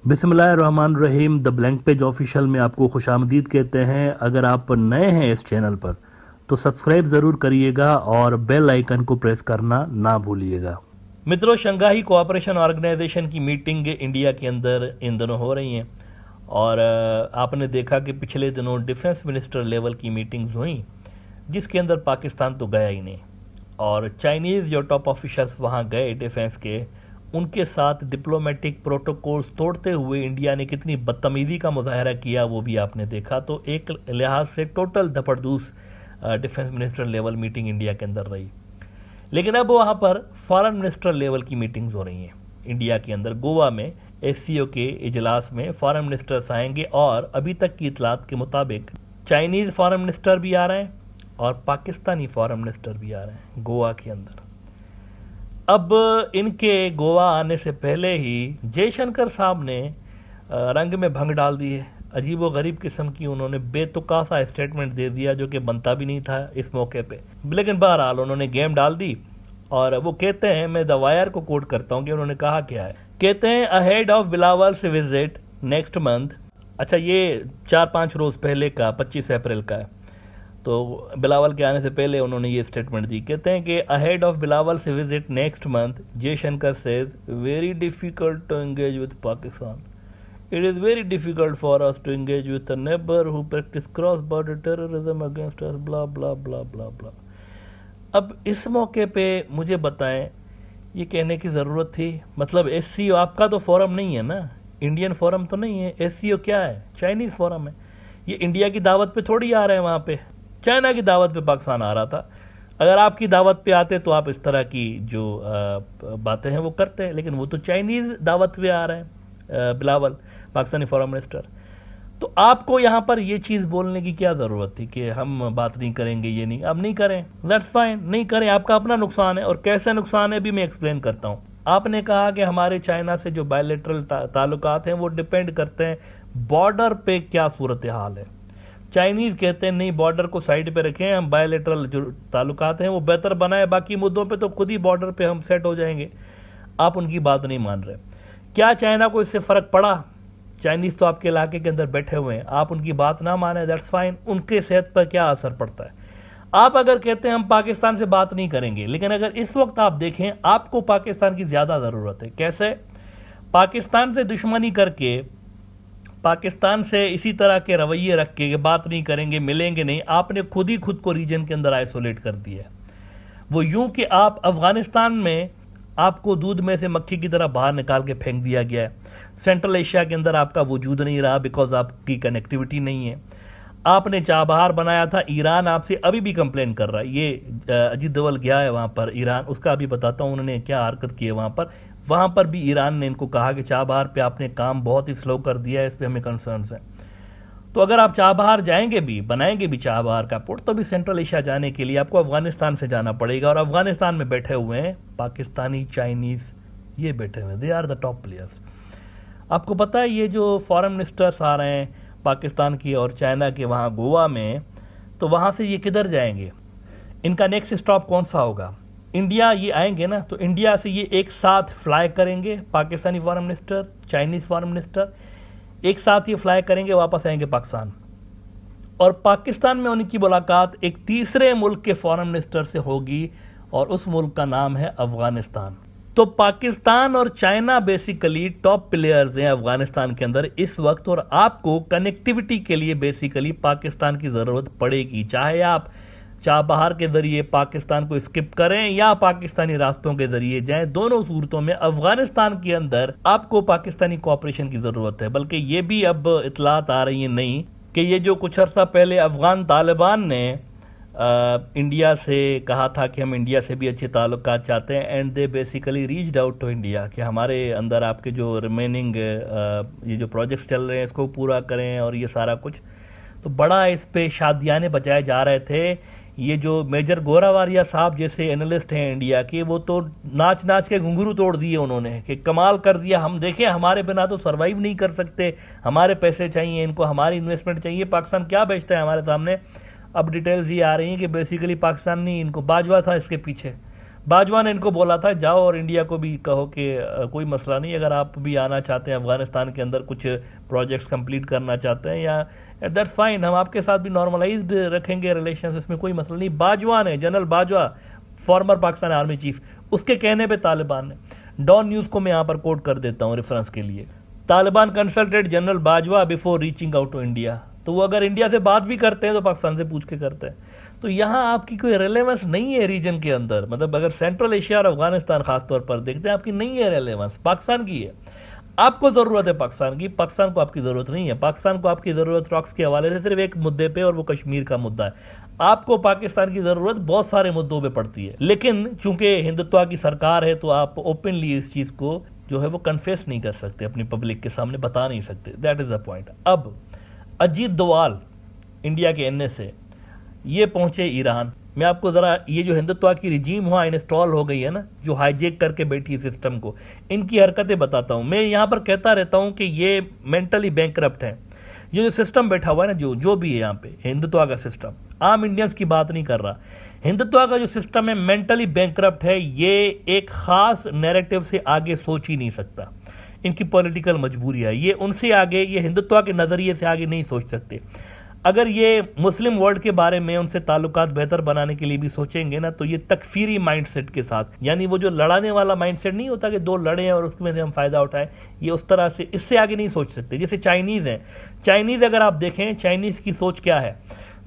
बिस्मिल्लाहिर्रहमानिर्रहीम। The blank page official में आपको खुशामदीद कहते हैं। अगर आप नए हैं इस चैनल पर तो सब्सक्राइब ज़रूर करिएगा और बेल आइकन को प्रेस करना ना भूलिएगा। मित्रों, शंघाई कोऑपरेशन ऑर्गेनाइजेशन की मीटिंग इंडिया के अंदर इन दिनों हो रही हैं और आपने देखा कि पिछले दिनों डिफेंस मिनिस्टर लेवल की मीटिंग्स हुई जिसके अंदर पाकिस्तान तो गया ही नहीं और चाइनीज़ जो टॉप ऑफिशल्स वहाँ गए डिफेंस के, उनके साथ डिप्लोमेटिक प्रोटोकॉल्स तोड़ते हुए इंडिया ने कितनी बदतमीजी का मुजाहरा किया वो भी आपने देखा। तो एक लिहाज से टोटल धपड़दूस defence minister level meeting India के अंदर रही। लेकिन अब वहाँ पर फॉरेन मिनिस्टर लेवल की मीटिंग्स हो रही हैं इंडिया के अंदर। गोवा में एससीओ के इजलास में फॉरेन मिनिस्टर्स आएंगे और अभी तक की इतलात के मुताबिक चाइनीज़ फॉरेन मिनिस्टर भी आ रहे हैं और पाकिस्तानी फॉरेन मिनिस्टर भी आ रहे हैं गोवा के अंदर। अब इनके गोवा आने से पहले ही जयशंकर साहब ने रंग में भंग डाल दी है। अजीब व गरीब किस्म की उन्होंने बेतुका सा स्टेटमेंट दे दिया जो कि बनता भी नहीं था इस मौके पे। लेकिन बहरहाल उन्होंने गेम डाल दी और वो कहते हैं, मैं द वायर को कोट करता हूँ कि उन्होंने कहा क्या है। कहते हैं ahead of Bilawal's visit next month. अच्छा, ये 4-5 रोज पहले का 25 अप्रैल का है। तो बिलावल के आने से पहले उन्होंने ये स्टेटमेंट दी। कहते हैं कि अहेड ऑफ बिलावल से visit next month Jaishankar says very difficult to engage with Pakistan. It is very difficult for us to engage with a neighbour who practise cross border terrorism against us blah blah blah blah blah. अब इस मौके पे मुझे बताएं, ये कहने की ज़रूरत थी? मतलब एससीओ आपका तो फोरम नहीं है ना, इंडियन फोरम तो नहीं है। एससीओ क्या है? चाइनीज़ फोरम है। ये इंडिया की दावत पे थोड़ी आ रहे हैं, वहाँ पे चाइना की दावत पे पाकिस्तान आ रहा था। अगर आपकी दावत पे आते तो आप इस तरह की जो बातें हैं वो करते हैं, लेकिन वो तो चाइनीज़ दावत पे आ रहे हैं बिलावल, पाकिस्तानी फॉरेन मिनिस्टर। तो आपको यहाँ पर ये चीज़ बोलने की क्या ज़रूरत थी कि हम बात नहीं करेंगे, ये नहीं, अब नहीं करें, दैट्स फाइन, नहीं करें, आपका अपना नुकसान है। और कैसे नुकसान है भी मैं एक्सप्लेन करता हूँ। आपने कहा कि हमारे चाइना से जो बायलैटरल ताल्लुकात हैं वो डिपेंड करते हैं बॉर्डर पे क्या सूरत हाल है। चाइनीज़ कहते हैं नहीं, बॉर्डर को साइड पे रखें, हम बायलैटरल जो ताल्लुकात हैं वो बेहतर बनाए, बाकी मुद्दों पे तो खुद ही बॉर्डर पे हम सेट हो जाएंगे। आप उनकी बात नहीं मान रहे। क्या चाइना को इससे फ़र्क पड़ा? चाइनीज़ तो आपके इलाके के अंदर बैठे हुए हैं, आप उनकी बात ना माने, दैट्स फाइन। उनके सेहत पर क्या असर पड़ता है? आप अगर कहते हैं हम पाकिस्तान से बात नहीं करेंगे, लेकिन अगर इस वक्त आप देखें आपको पाकिस्तान की ज़्यादा ज़रूरत है। कैसे? पाकिस्तान से दुश्मनी करके, पाकिस्तान से इसी तरह के रवैये रख के बात नहीं करेंगे, मिलेंगे नहीं, आपने खुद ही खुद को रीजन के अंदर आइसोलेट कर दिया है। वो यूं कि आप अफगानिस्तान में आपको दूध में से मक्खी की तरह बाहर निकाल के फेंक दिया गया है। सेंट्रल एशिया के अंदर आपका वजूद नहीं रहा बिकॉज आपकी कनेक्टिविटी नहीं है। आपने चाबहार बनाया था, ईरान आपसे अभी भी कंप्लेन कर रहा है। ये अजीत दोवल गया है वहाँ पर ईरान, उसका अभी बताता हूँ उन्होंने क्या हरकत की है वहाँ पर भी ईरान ने इनको कहा कि चाबहार पे आपने काम बहुत ही स्लो कर दिया है, इस पर हमें कंसर्न्स हैं। तो अगर आप चाबहार जाएंगे भी, बनाएंगे भी चाबहार का पोर्ट, तो भी सेंट्रल एशिया जाने के लिए आपको अफगानिस्तान से जाना पड़ेगा। और अफगानिस्तान में बैठे हुए हैं पाकिस्तानी, चाइनीज़, ये बैठे हुए हैं, they are the top players. आपको पता है ये जो फॉरेन मिनिस्टर्स आ रहे हैं पाकिस्तान की और चाइना के वहाँ गोवा में, तो वहाँ से ये किधर जाएंगे? इनका नेक्स्ट स्टॉप कौन सा होगा? इंडिया। ये आएंगे ना तो इंडिया से ये एक साथ फ्लाई करेंगे, Pakistani foreign minister, Chinese foreign minister एक साथ ये फ्लाई करेंगे, वापस आएंगे पाकिस्तान। और पाकिस्तान में उनकी मुलाकात एक तीसरे मुल्क के फॉरेन मिनिस्टर से होगी और उस मुल्क का नाम है अफगानिस्तान। तो पाकिस्तान और चाइना बेसिकली टॉप प्लेयर्स हैं अफगानिस्तान के अंदर इस वक्त, और आपको कनेक्टिविटी के लिए बेसिकली पाकिस्तान की ज़रूरत पड़ेगी, चाहे आप चाबहार के ज़रिए पाकिस्तान को स्किप करें या पाकिस्तानी रास्तों के ज़रिए जाएं। दोनों सूरतों में अफगानिस्तान के अंदर आपको पाकिस्तानी कोऑपरेशन की ज़रूरत है। बल्कि ये भी अब इतलात आ रही है नहीं कि ये जो कुछ अर्सा पहले अफगान तालिबान ने इंडिया से कहा था कि हम इंडिया से भी अच्छे ताल्लुकात चाहते हैं, and they basically reached out to India कि हमारे अंदर आपके जो रिमेनिंग ये जो प्रोजेक्ट्स चल रहे हैं इसको पूरा करें और ये सारा कुछ। तो बड़ा इस पे शादियाने बजाए जा रहे थे। ये जो मेजर गोरावारिया साहब जैसे एनालिस्ट हैं इंडिया के, वो तो नाच नाच के घुंघरू तोड़ दिए उन्होंने कि कमाल कर दिया, हम देखें हमारे बिना तो सरवाइव नहीं कर सकते, हमारे पैसे चाहिए इनको, हमारी इन्वेस्टमेंट चाहिए, पाकिस्तान क्या बेचता है हमारे सामने। अब डिटेल्स ये आ रही हैं कि बेसिकली पाकिस्तान नहीं, इनको बाजवा था इसके पीछे, बाजवा ने इनको बोला था जाओ और इंडिया को भी कहो कि कोई मसला नहीं, अगर आप भी आना चाहते हैं अफगानिस्तान के अंदर कुछ प्रोजेक्ट्स कंप्लीट करना चाहते हैं या दैट्स फाइन, हम आपके साथ भी नॉर्मलाइज्ड रखेंगे रिलेशंस, इसमें कोई मसला नहीं। बाजवा ने, general Bajwa, farmer Pakistan army chief, उसके कहने पे तालिबान ने, डॉन न्यूज़ को मैं यहाँ पर कोट कर देता हूँ रेफरेंस के लिए, Taliban consulted general Bajwa before reaching out to India. तो वो अगर इंडिया से बात भी करते हैं तो पाकिस्तान से पूछ के करते हैं। तो यहाँ आपकी कोई रेलेवेंस नहीं है रीजन के अंदर, मतलब अगर सेंट्रल एशिया और अफगानिस्तान खासतौर पर देखते हैं, आपकी नहीं है रेलेवेंस, पाकिस्तान की है। आपको ज़रूरत है पाकिस्तान की, पाकिस्तान को आपकी ज़रूरत नहीं है। पाकिस्तान को आपकी ज़रूरत रॉक्स के हवाले से सिर्फ एक मुद्दे पे, और वो कश्मीर का मुद्दा है। आपको पाकिस्तान की ज़रूरत बहुत सारे मुद्दों पे पड़ती है, लेकिन चूंकि हिंदुत्व की सरकार है तो आप ओपनली इस चीज़ को जो है वो कन्फेस नहीं कर सकते, अपनी पब्लिक के सामने बता नहीं सकते। That is the point. अब अजीत डोवाल इंडिया के एनए से ये पहुंचे ईरान। मैं आपको ज़रा ये जो हिंदुत्व की रिजीम वहाँ इंस्टॉल हो गई है ना, जो हाईजेक करके बैठी है सिस्टम को, इनकी हरकतें बताता हूँ। मैं यहाँ पर कहता रहता हूँ कि ये मेंटली बैंकरप्ट है। ये जो सिस्टम बैठा हुआ है ना, जो भी है यहाँ पे हिंदुत्व का सिस्टम, आम इंडियंस की बात नहीं कर रहा, हिंदुत्व का जो सिस्टम है मेंटली बैंकरप्ट है। ये एक खास नैरेटिव से आगे सोच ही नहीं सकता, इनकी पॉलिटिकल मजबूरी है। ये उनसे आगे, ये हिंदुत्व के नज़रिए से आगे नहीं सोच सकते। अगर ये मुस्लिम वर्ल्ड के बारे में उनसे ताल्लुकात बेहतर बनाने के लिए भी सोचेंगे ना, तो ये तकफीरी माइंडसेट के साथ, यानी वो जो लड़ाने वाला माइंडसेट नहीं होता कि दो लड़े हैं और उसमें से हम फ़ायदा उठाएं, ये उस तरह से, इससे आगे नहीं सोच सकते। जैसे चाइनीज़ हैं, चाइनीज़ अगर आप देखें, चाइनीज़ की सोच क्या है,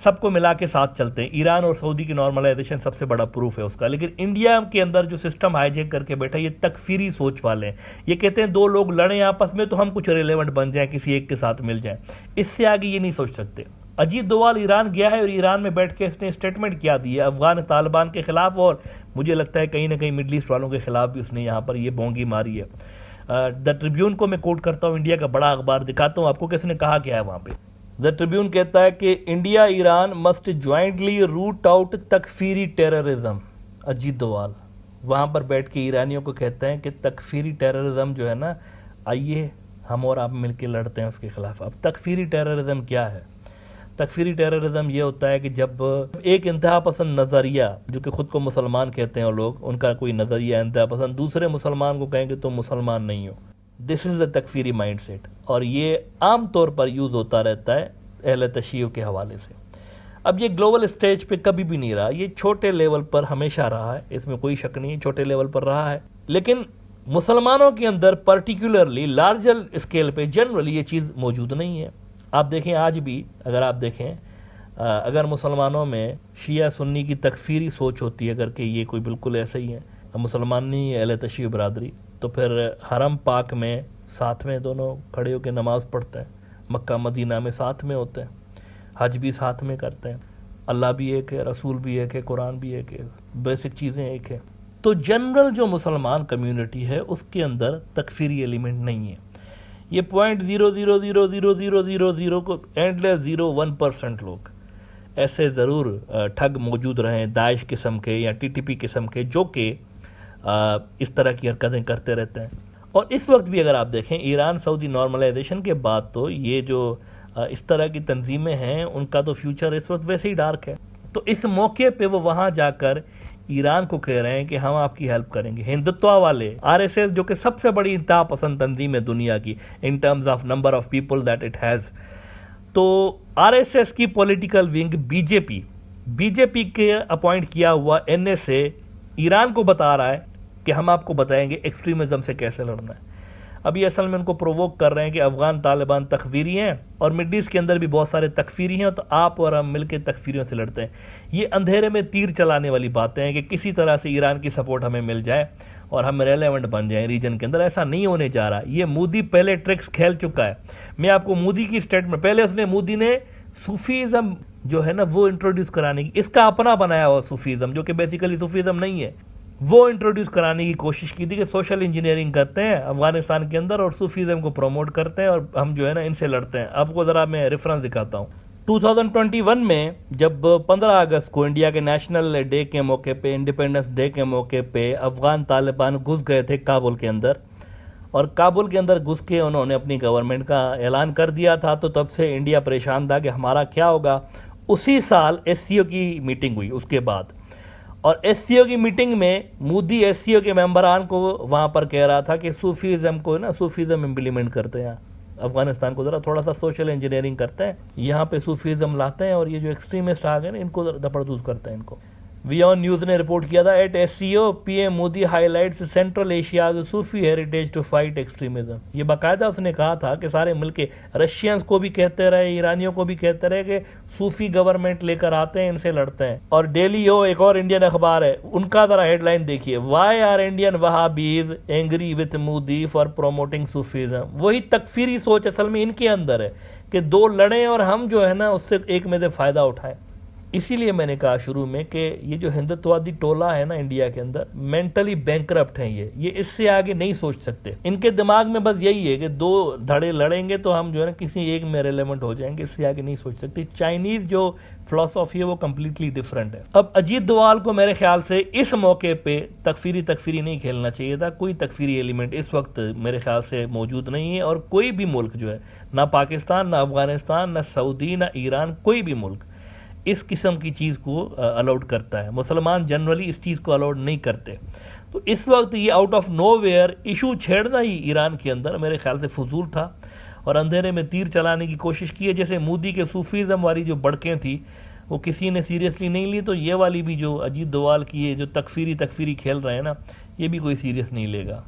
सबको मिला के साथ चलते हैं। ईरान और सऊदी की नॉर्मलाइजेशन सबसे बड़ा प्रूफ है उसका। लेकिन इंडिया के अंदर जो सिस्टम हाईजेक करके बैठा, ये तकफीरी सोच वाले हैं। ये कहते हैं दो लोग लड़ें आपस में तो हम कुछ रिलेवेंट बन जाएं, किसी एक के साथ मिल जाएं। इससे आगे ये नहीं सोच सकते। अजीत डोवाल ईरान गया है और ईरान में बैठ के इसने स्टेटमेंट किया दी है अफगान तालिबान के खिलाफ, और मुझे लगता है कहीं ना कहीं मिडल ईस्ट वालों के खिलाफ भी उसने यहाँ पर ये बोंगी मारी है। द ट्रिब्यून को मैं कोट करता हूँ, इंडिया का बड़ा अखबार, दिखाता हूँ आपको किसने कहा क्या है वहाँ पे। द ट्रिब्यून कहता है कि India Iran must jointly root out तकफीरी टेररिज्म। अजीत डोवाल वहाँ पर बैठ के ईरानियों को कहते हैं कि तकफीरी टेररिज्म जो है ना, आइए हम और आप मिलकर लड़ते हैं उसके खिलाफ। अब तकफीरी टेररिज्म क्या है? तकफीरी टेररिज्म ये होता है कि जब एक इंतहा पसंद नज़रिया, जो कि ख़ुद को मुसलमान कहते हैं लोग, उनका कोई नज़रिया इंतहा पसंद, दूसरे मुसलमान को कहेंगे तुम मुसलमान नहीं हो। दिस इज़ द तकफीरी माइंडसेट, और ये आम तौर पर यूज़ होता रहता है अहले तशय्युअ के हवाले से। अब ये ग्लोबल स्टेज पे कभी भी नहीं रहा, ये छोटे लेवल पर हमेशा रहा है, इसमें कोई शक नहीं, छोटे लेवल पर रहा है। लेकिन मुसलमानों के अंदर पर्टिकुलरली लार्जर स्केल पे जनरली ये चीज़ मौजूद नहीं है। आप देखें आज भी, अगर आप देखें, अगर मुसलमानों में शिया सुन्नी की तकफीरी सोच होती है करके, ये कोई बिल्कुल ऐसा ही है, मुसलमान नहीं है अहले तशय्युअ बरादरी, तो फिर हरम पाक में साथ में दोनों खड़े होकर नमाज़ पढ़ते हैं, मक्का मदीना में साथ में होते हैं, हज भी साथ में करते हैं, अल्लाह भी एक है, रसूल भी एक है, कुरान भी एक है, बेसिक चीज़ें एक है। तो जनरल जो मुसलमान कम्युनिटी है उसके अंदर तकफीरी एलिमेंट नहीं है। ये 0.0000000 को एंडलेस 0.1% लोग ऐसे ज़रूर ठग मौजूद रहे हैं, दाइश किस्म के या टीटीपी किस्म के, जो कि इस तरह की हरकतें करते रहते हैं। और इस वक्त भी अगर आप देखें ईरान सऊदी नॉर्मलाइजेशन के बाद, तो ये जो इस तरह की तंजीमें हैं उनका तो फ्यूचर इस वक्त वैसे ही डार्क है। तो इस मौके पे वो वहाँ जाकर ईरान को कह रहे हैं कि हम आपकी हेल्प करेंगे। हिंदुत्व वाले आरएसएस, जो कि सबसे बड़ी इंतहा पसंद तंजीम है दुनिया की in terms of number of people that it has, तो आरएसएस की पॉलिटिकल विंग बीजेपी के अपॉइंट किया हुआ एनएसए ईरान को बता रहा है कि हम आपको बताएंगे एक्सट्रीमिज्म से कैसे लड़ना है। अभी असल में उनको प्रोवोक कर रहे हैं कि अफगान तालिबान तकफीरी हैं और मिडल ईस्ट के अंदर भी बहुत सारे तकफीरी हैं, तो आप और हम मिलकर तकफीरियों से लड़ते हैं। ये अंधेरे में तीर चलाने वाली बातें हैं कि किसी तरह से ईरान की सपोर्ट हमें मिल जाए और हम रेलेवेंट बन जाएं रीजन के अंदर। ऐसा नहीं होने जा रहा। ये मोदी पहले ट्रिक्स खेल चुका है। मैं आपको मोदी की स्टेटमेंट, पहले मोदी ने सूफीज़म जो है ना वो इंट्रोड्यूस कराने की, इसका अपना बनाया हुआ सूफीज़म, जो कि बेसिकली सूफीज़म नहीं है, वो इंट्रोड्यूस कराने की कोशिश की थी कि सोशल इंजीनियरिंग करते हैं अफगानिस्तान के अंदर और सूफीज़म को प्रमोट करते हैं और हम जो है ना इनसे लड़ते हैं। आपको ज़रा मैं रेफरेंस दिखाता हूँ। 2021 में जब 15 अगस्त को इंडिया के नेशनल डे के मौके पे, इंडिपेंडेंस डे के मौके पे अफगान तालिबान घुस गए थे काबुल के अंदर, और काबुल के अंदर घुस के उन्होंने अपनी गवर्नमेंट का ऐलान कर दिया था। तो तब से इंडिया परेशान था कि हमारा क्या होगा। उसी साल SCO की मीटिंग हुई उसके बाद, और एससीओ की मीटिंग में मोदी एससीओ के मेंबरान को वहां पर कह रहा था कि सूफीज़म को ना सूफीज़म इम्प्लीमेंट करते हैं, अफगानिस्तान को ज़रा थोड़ा सा सोशल इंजीनियरिंग करते हैं, यहाँ पे सूफीज़म लाते हैं और ये जो एक्सट्रीमिस्ट आ गए ना इनको दपड़दूज करते हैं इनको। वियॉन न्यूज़ ने रिपोर्ट किया था, at SCO PM Modi highlights Central Asia's Sufi heritage to fight extremism. ये बाकायदा उसने कहा था कि सारे मिलके रशियंस को भी कहते रहे, ईरानियों को भी कहते रहे कि सूफी गवर्नमेंट लेकर आते हैं, इनसे लड़ते हैं। और डेली हो एक और इंडियन अखबार है, उनका जरा हेडलाइन देखिए, why are Indian Wahhabis angry with Modi for promoting Sufism. वही तकफीरी सोच असल में इनके अंदर है कि दो लड़े और हम जो है ना उससे एक में से फायदा उठाएं। इसीलिए मैंने कहा शुरू में कि ये जो हिंदुत्ववादी टोला है ना इंडिया के अंदर, मेंटली बैंकरप्ट हैं ये इससे आगे नहीं सोच सकते। इनके दिमाग में बस यही है कि दो धड़े लड़ेंगे तो हम जो है ना किसी एक में रेलेवेंट हो जाएंगे, इससे आगे नहीं सोच सकते। चाइनीज जो फिलॉसफी है वो कम्प्लीटली डिफरेंट है। अब अजीत डोवाल को मेरे ख्याल से इस मौके पे तकफीरी नहीं खेलना चाहिए था। कोई तकफीरी एलिमेंट इस वक्त मेरे ख्याल से मौजूद नहीं है, और कोई भी मुल्क जो है, ना पाकिस्तान, ना अफगानिस्तान, ना सऊदी, ना ईरान, कोई भी मुल्क इस किस्म की चीज़ को अलाउड करता है। मुसलमान जनरली इस चीज़ को अलाउड नहीं करते। तो इस वक्त ये आउट ऑफ नोवेयर इशू छेड़ना ही ईरान के अंदर मेरे ख्याल से फजूल था और अंधेरे में तीर चलाने की कोशिश की है। जैसे मोदी के सूफीज़म वाली जो बड़कें थी वो किसी ने सीरियसली नहीं ली, तो ये वाली भी जो अजीत डोवाल की ये जो तकफीरी खेल रहे हैं ना, ये भी कोई सीरियस नहीं लेगा।